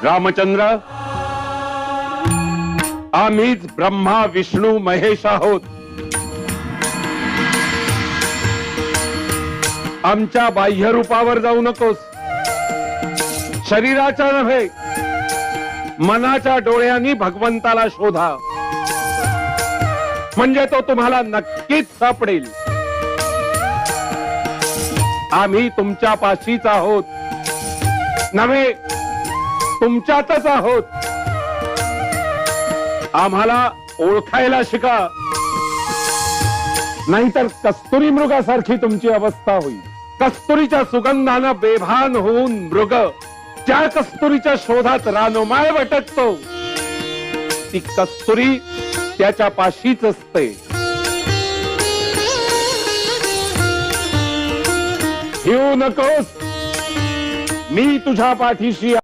रामचंद्र, आम्हीच ब्रह्मा विष्णू महेश आहोत. आमच्या बाह्य रूपावर जाऊ नकोस. शरीराच्या नव्हे, मनाच्या डोळ्यांनी भगवंताला शोधा, म्हणजे तो तुम्हाला नक्कीच सापडेल. आम्ही तुमच्या पाशीच आहोत, नव्हे तुमच्यातच आहोत. आम्हाला ओळखायला शिका, नाहीतर कस्तुरी मृगासारखी तुमची अवस्था होईल. कस्तुरीच्या सुगंधानं बेभान होऊन मृग ज्या कस्तुरीच्या शोधात रानोमाळ भटकतो, ती कस्तुरी त्याच्या पाशीच असते. भिवू नकोस, मी तुझ्या पाठीशी